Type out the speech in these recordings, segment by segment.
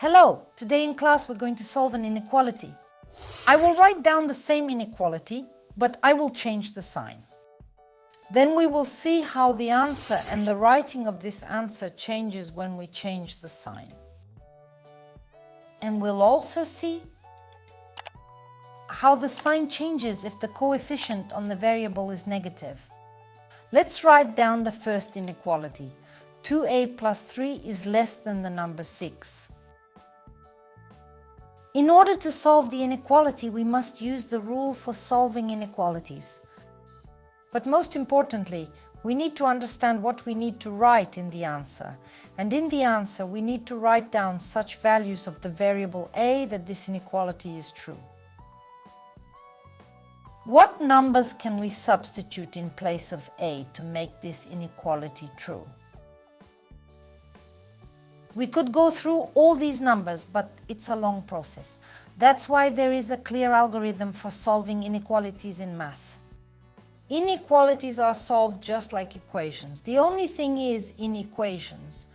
Hello! Today in class we're going to solve an inequality. I will write down the same inequality, but I will change the sign. Then we will see how the answer and the writing of this answer changes when we change the sign. And we'll also see how the sign changes if the coefficient on the variable is negative. Let's write down the first inequality. 2a plus 3 is less than the number 6. In order to solve the inequality, we must use the rule for solving inequalities. But most importantly, we need to understand what we need to write in the answer. And in the answer, we need to write down such values of the variable a that this inequality is true. What numbers can we substitute in place of a to make this inequality true? We could go through all these numbers, but it's a long process. That's why there is a clear algorithm for solving inequalities in math. Inequalities are solved just like equations. The only thing is, in equations,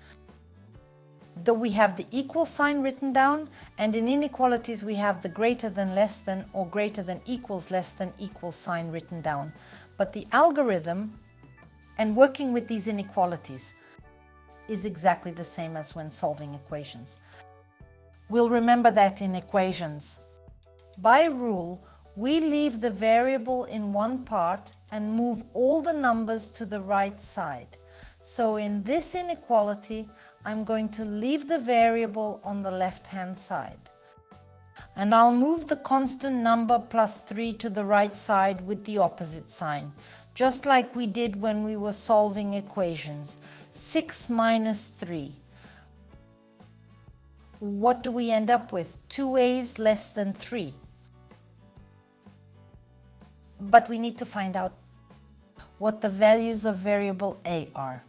that we have the equal sign written down, and in inequalities we have the greater than less than or greater than equals less than equal sign written down. But the algorithm and working with these inequalities is exactly the same as when solving equations. We'll remember that in equations. By rule, we leave the variable in one part and move all the numbers to the right side. So in this inequality, I'm going to leave the variable on the left-hand side. And I'll move the constant number plus 3 to the right side with the opposite sign, just like we did when we were solving equations. 6 minus 3. What do we end up with? 2a's less than 3. But we need to find out what the values of variable a are.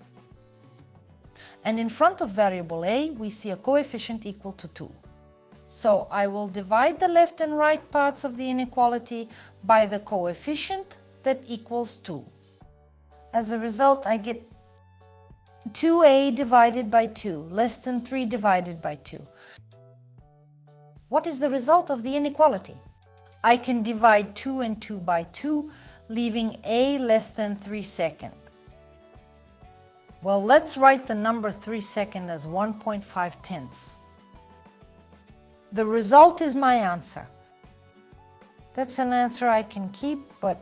And in front of variable a, we see a coefficient equal to 2. So I will divide the left and right parts of the inequality by the coefficient that equals 2. As a result, I get 2a divided by 2, less than 3 divided by 2. What is the result of the inequality? I can divide 2 and 2 by 2, leaving a less than 3 seconds. Well, let's write the number 3 seconds as 1.5 tenths. The result is my answer. That's an answer I can keep, but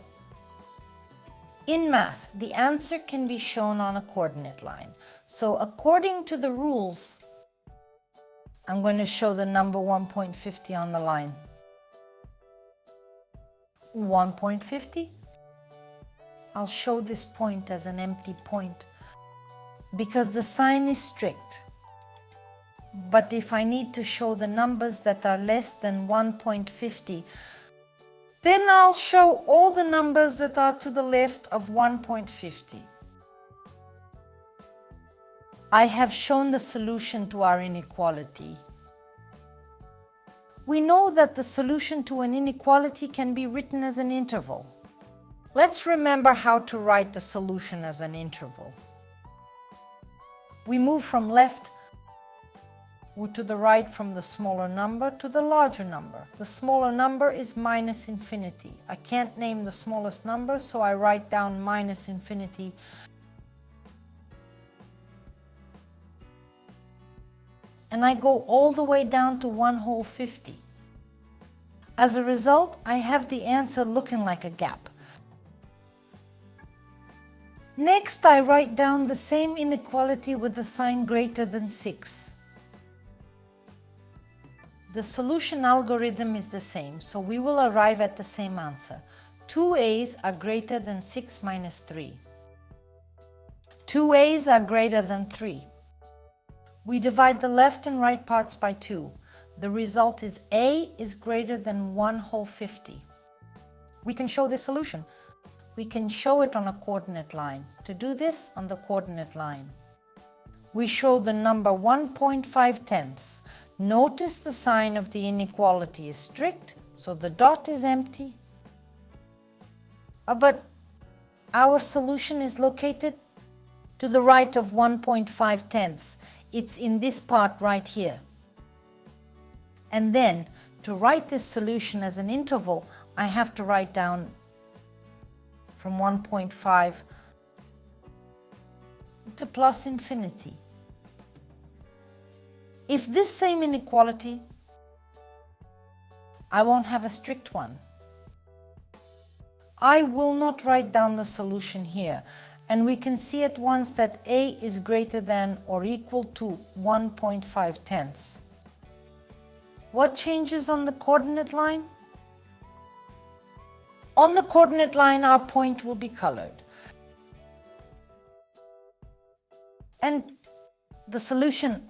in math, the answer can be shown on a coordinate line. So according to the rules, I'm going to show the number 1.50 on the line. 1.50. I'll show this point as an empty point because the sign is strict. But if I need to show the numbers that are less than 1.50, then I'll show all the numbers that are to the left of 1.50. I have shown the solution to our inequality. We know that the solution to an inequality can be written as an interval. Let's remember how to write the solution as an interval. We move from left to the right from the smaller number to the larger number. The smaller number is minus infinity. I can't name the smallest number, so I write down minus infinity. And I go all the way down to 1/50. As a result, I have the answer looking like a gap. Next, I write down the same inequality with the sign greater than 6. The solution algorithm is the same, so we will arrive at the same answer. 2a's are greater than 6 minus 3. 2a's are greater than 3. We divide the left and right parts by 2. The result is a is greater than 1/50. We can show this solution. We can show it on a coordinate line. To do this, on the coordinate line, we show the number 1.5 tenths. Notice the sign of the inequality is strict, so the dot is empty. But our solution is located to the right of 1.5 tenths. It's in this part right here. And then, to write this solution as an interval, I have to write down from 1.5 to plus infinity. If this same inequality, I won't have a strict one. I will not write down the solution here, and we can see at once that a is greater than or equal to 1.5 tenths. What changes on the coordinate line? On the coordinate line, our point will be colored. And the solution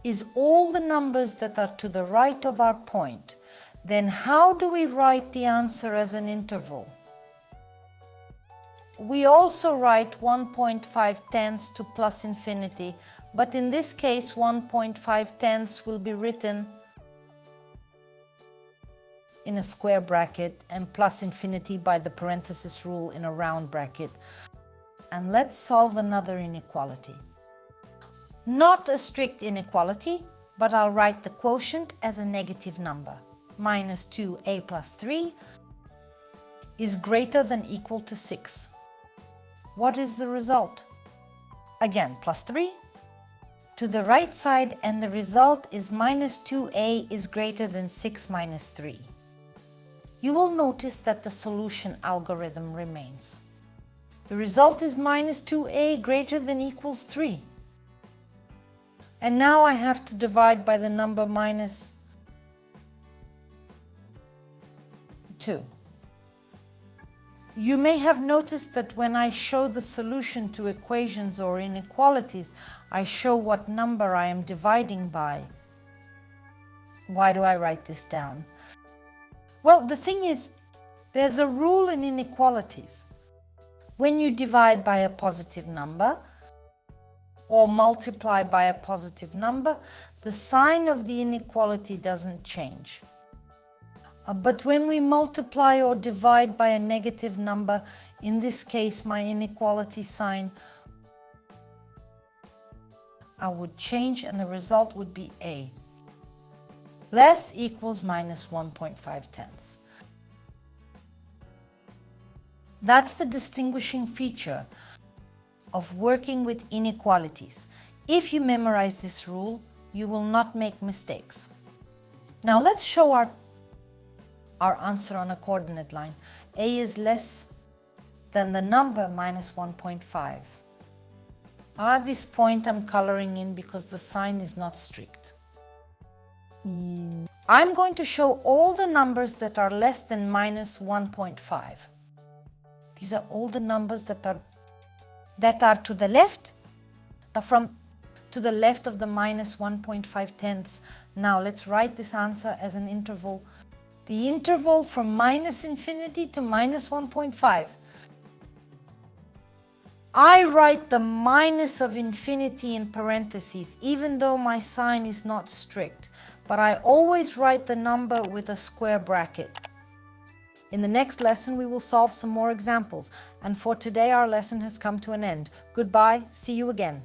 is all the numbers that are to the right of our point. Then how do we write the answer as an interval? We also write 1.5 tenths to plus infinity, but in this case 1.5 tenths will be written in a square bracket and plus infinity by the parenthesis rule in a round bracket. And let's solve another inequality. Not a strict inequality, but I'll write the quotient as a negative number. Minus 2a plus 3 is greater than equal to 6. What is the result? Again, plus 3 to the right side, and the result is minus 2a is greater than 6 minus 3. You will notice that the solution algorithm remains. The result is minus 2a greater than equals 3. And now I have to divide by the number minus 2. You may have noticed that when I show the solution to equations or inequalities, I show what number I am dividing by. Why do I write this down? Well, the thing is, there's a rule in inequalities. When you divide by a positive number or multiply by a positive number, the sign of the inequality doesn't change. But when we multiply or divide by a negative number, in this case my inequality sign, I would change and the result would be a. Less equals minus 1.5 tenths. That's the distinguishing feature of working with inequalities. If you memorize this rule, you will not make mistakes. Now let's show our answer on a coordinate line. A is less than the number minus 1.5. At this point I'm coloring in because the sign is not strict. I'm going to show all the numbers that are less than minus 1.5. These are all the numbers that are to the left, to the left of the minus 1.5 tenths. Now let's write this answer as an interval. The interval from minus infinity to minus 1.5. I write the minus of infinity in parentheses, even though my sign is not strict, but I always write the number with a square bracket. In the next lesson, we will solve some more examples, and for today our lesson has come to an end. Goodbye, see you again.